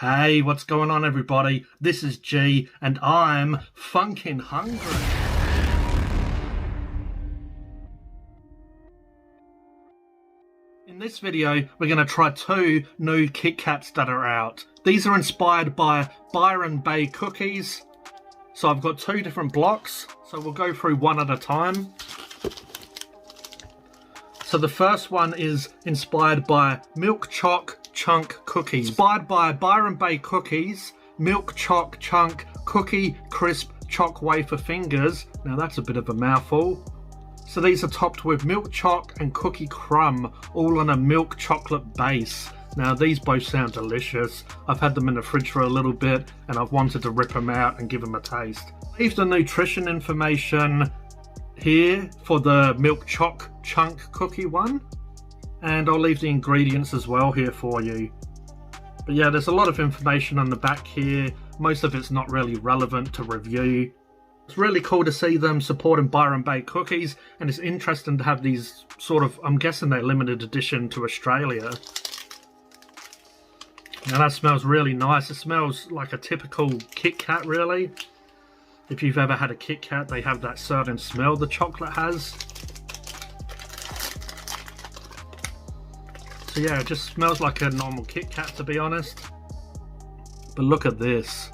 Hey, what's going on everybody? This is G and I'm Phunken hungry. In this video, we're going to try two new KitKats that are out. These are inspired by Byron Bay cookies. So I've got two different blocks, so we'll go through one at a time. So the first one is inspired by Milk Choc Chunk Cookies. Inspired by Byron Bay Cookies, Milk Choc Chunk Cookie Crisp Choc Wafer Fingers. Now that's a bit of a mouthful. So these are topped with milk choc and cookie crumb, all on a milk chocolate base. Now these both sound delicious. I've had them in the fridge for a little bit and I've wanted to rip them out and give them a taste. Leave the nutrition information here for the milk choc chunk cookie one, and I'll leave the ingredients as well here for you. But yeah, there's a lot of information on the back here. Most of it's not really relevant to review. It's really cool to see them supporting Byron Bay cookies, and it's interesting to have these sort of, I'm guessing they're limited edition to Australia. Now that smells really nice. It smells like a typical KitKat really. If you've ever had a KitKat, they have that certain smell the chocolate has. So yeah, it just smells like a normal KitKat to be honest. But look at this.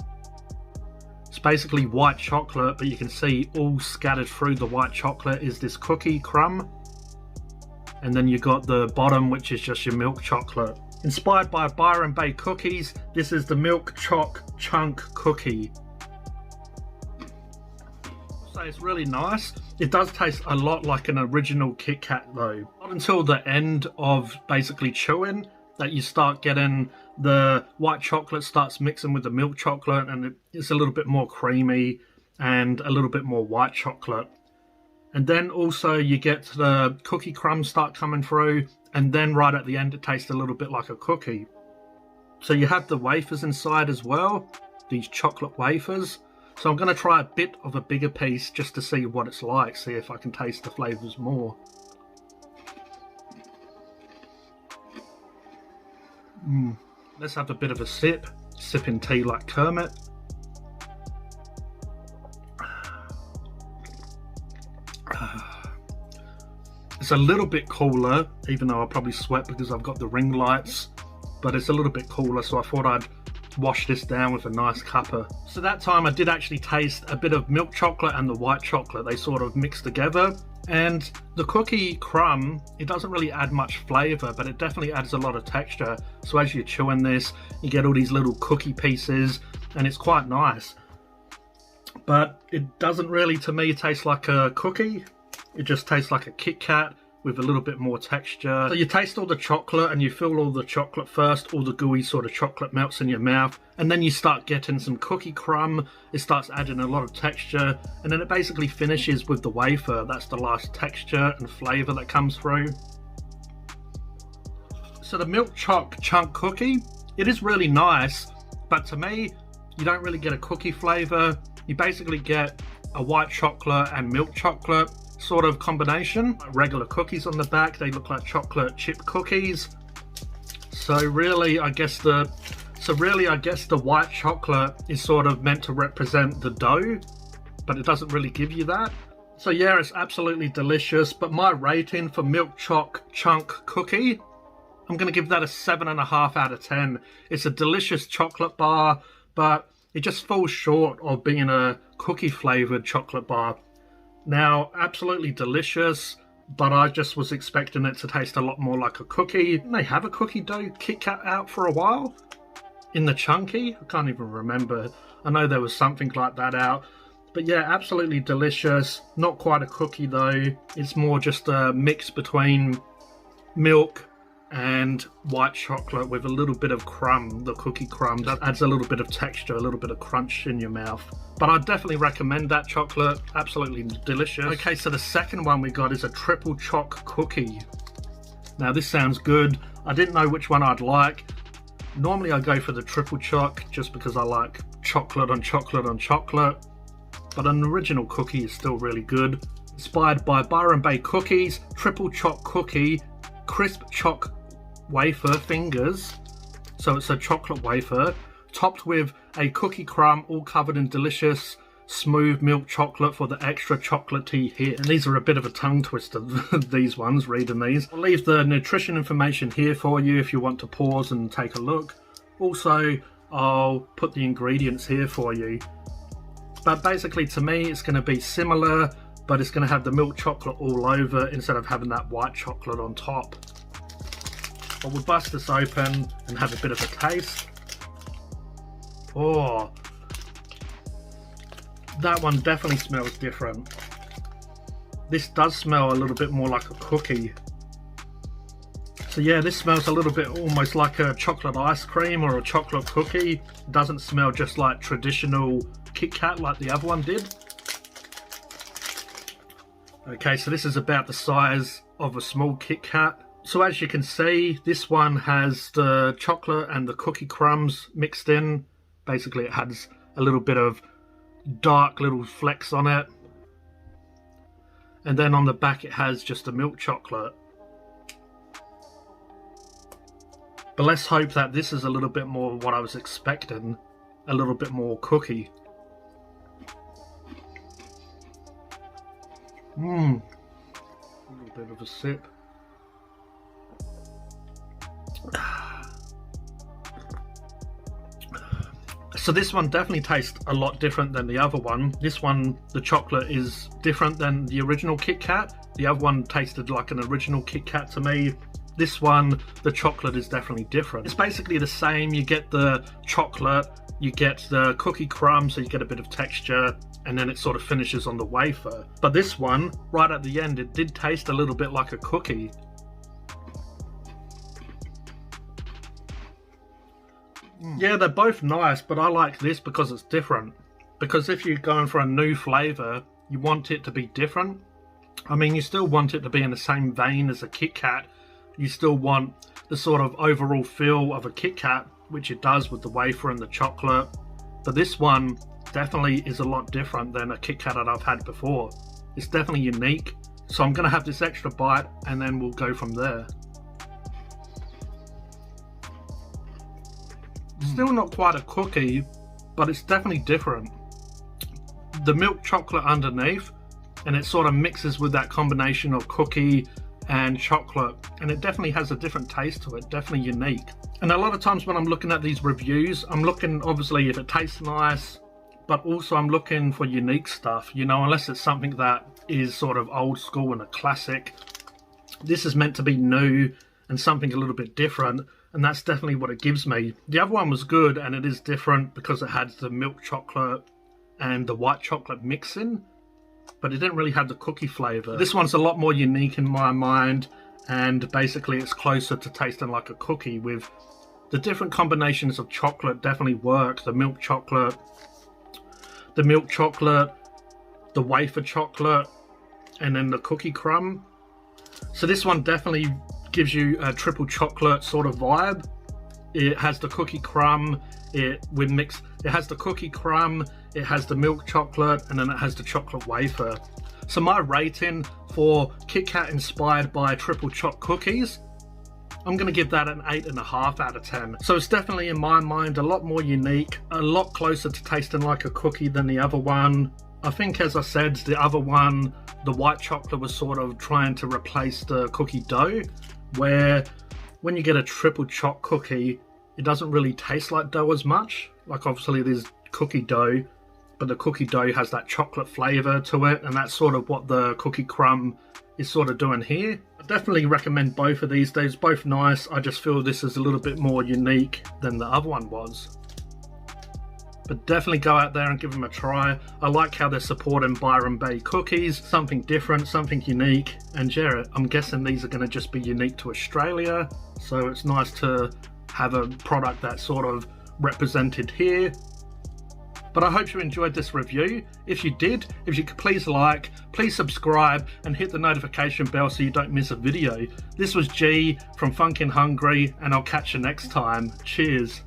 It's basically white chocolate, but you can see all scattered through the white chocolate is this cookie crumb. And then you got the bottom, which is just your milk chocolate. Inspired by Byron Bay cookies, this is the Milk Choc Chunk Cookie. So it's really nice. It does taste a lot like an original KitKat though. Not until the end of basically chewing that you start getting the white chocolate starts mixing with the milk chocolate, and it's a little bit more creamy and a little bit more white chocolate. And then also you get the cookie crumbs start coming through, and then right at the end it tastes a little bit like a cookie. So you have the wafers inside as well, these chocolate wafers. So I'm going to try a bit of a bigger piece just to see what it's like, see if I can taste the flavours more. Let's have a bit of a sip, sipping tea like Kermit. It's a little bit cooler, even though I probably sweat because I've got the ring lights, but it's a little bit cooler, so I thought I'd wash this down with a nice cuppa. So that time I did actually taste a bit of milk chocolate and the white chocolate. They sort of mixed together, and the cookie crumb, it doesn't really add much flavour, but it definitely adds a lot of texture. So as you're chewing this, you get all these little cookie pieces and it's quite nice. But it doesn't really, to me, taste like a cookie. It just tastes like a KitKat with a little bit more texture. So you taste all the chocolate and you feel all the chocolate first, all the gooey sort of chocolate melts in your mouth, and then you start getting some cookie crumb. It starts adding a lot of texture, and then it basically finishes with the wafer. That's the last texture and flavour that comes through. So the Milk Choc Chunk Cookie, it is really nice, but to me, you don't really get a cookie flavour. You basically get a white chocolate and milk chocolate sort of combination. Regular cookies on the back, they look like chocolate chip cookies. So really I guess the white chocolate is sort of meant to represent the dough, but it doesn't really give you that. So yeah, it's absolutely delicious, but my rating for Milk Choc Chunk Cookie, I'm going to give that a 7.5 out of 10. It's a delicious chocolate bar, but it just falls short of being a cookie flavoured chocolate bar. Now, absolutely delicious, but I just was expecting it to taste a lot more like a cookie. Didn't they have a cookie dough KitKat out for a while? In the chunky? I can't even remember. I know there was something like that out. But yeah, absolutely delicious. Not quite a cookie though. It's more just a mix between milk and white chocolate with a little bit of crumb, the cookie crumb. That adds a little bit of texture, a little bit of crunch in your mouth. But I'd definitely recommend that chocolate. Absolutely delicious. Okay, so the second one we got is a triple choc cookie. Now this sounds good. I didn't know which one I'd like. Normally I go for the triple choc just because I like chocolate on chocolate on chocolate. But an original cookie is still really good. Inspired by Byron Bay cookies, triple choc cookie, crisp choc wafer fingers. So it's a chocolate wafer topped with a cookie crumb, all covered in delicious smooth milk chocolate for the extra chocolatey hit. And these are a bit of a tongue twister, these ones, reading these. I'll leave the nutrition information here for you if you want to pause and take a look. Also, I'll put the ingredients here for you. But basically, to me, it's going to be similar, but it's going to have the milk chocolate all over instead of having that white chocolate on top. But we'll bust this open and have a bit of a taste. Oh, that one definitely smells different. This does smell a little bit more like a cookie. So yeah, this smells a little bit almost like a chocolate ice cream or a chocolate cookie. It doesn't smell just like traditional KitKat like the other one did. Okay, so this is about the size of a small KitKat. So as you can see, this one has the chocolate and the cookie crumbs mixed in. Basically, it has a little bit of dark little flecks on it. And then on the back, it has just a milk chocolate. But let's hope that this is a little bit more what I was expecting. A little bit more cookie. A little bit of a sip. So this one definitely tastes a lot different than the other one. This one, the chocolate is different than the original KitKat. The other one tasted like an original KitKat to me. This one, the chocolate is definitely different. It's basically the same. You get the chocolate, you get the cookie crumb, so you get a bit of texture, and then it sort of finishes on the wafer. But this one, right at the end, it did taste a little bit like a cookie. Yeah, they're both nice, but I like this because it's different. Because if you're going for a new flavour, you want it to be different. I mean, you still want it to be in the same vein as a KitKat. You still want the sort of overall feel of a KitKat, which it does with the wafer and the chocolate. But this one definitely is a lot different than a KitKat that I've had before. It's definitely unique. So I'm going to have this extra bite and then we'll go from there. Still not quite a cookie, but it's definitely different. The milk chocolate underneath, and it sort of mixes with that combination of cookie and chocolate, and it definitely has a different taste to it, definitely unique. And a lot of times when I'm looking at these reviews, I'm looking obviously if it tastes nice, but also I'm looking for unique stuff, you know, unless it's something that is sort of old school and a classic. This is meant to be new and something a little bit different. And that's definitely what it gives me. The other one was good, and it is different because it had the milk chocolate and the white chocolate mixing, but it didn't really have the cookie flavour. This one's a lot more unique in my mind, and basically it's closer to tasting like a cookie with the different combinations of chocolate definitely work. The milk chocolate, the wafer chocolate, and then the cookie crumb. So this one definitely gives you a triple chocolate sort of vibe. It has the cookie crumb, it has the cookie crumb, it has the milk chocolate, and then it has the chocolate wafer. So my rating for KitKat inspired by triple choc cookies, I'm going to give that an 8.5 out of 10. So it's definitely in my mind a lot more unique, a lot closer to tasting like a cookie than the other one. I think, as I said, the other one, the white chocolate was sort of trying to replace the cookie dough, where when you get a triple choc cookie, it doesn't really taste like dough as much. Like obviously there's cookie dough, but the cookie dough has that chocolate flavour to it, and that's sort of what the cookie crumb is sort of doing here. I definitely recommend both of these. They're both nice. I just feel this is a little bit more unique than the other one was. But definitely go out there and give them a try. I like how they're supporting Byron Bay cookies, something different, something unique. And yeah, I'm guessing these are going to just be unique to Australia. So it's nice to have a product that's sort of represented here. But I hope you enjoyed this review. If you did, if you could please like, please subscribe and hit the notification bell so you don't miss a video. This was G from Phunken Hungry, and I'll catch you next time. Cheers.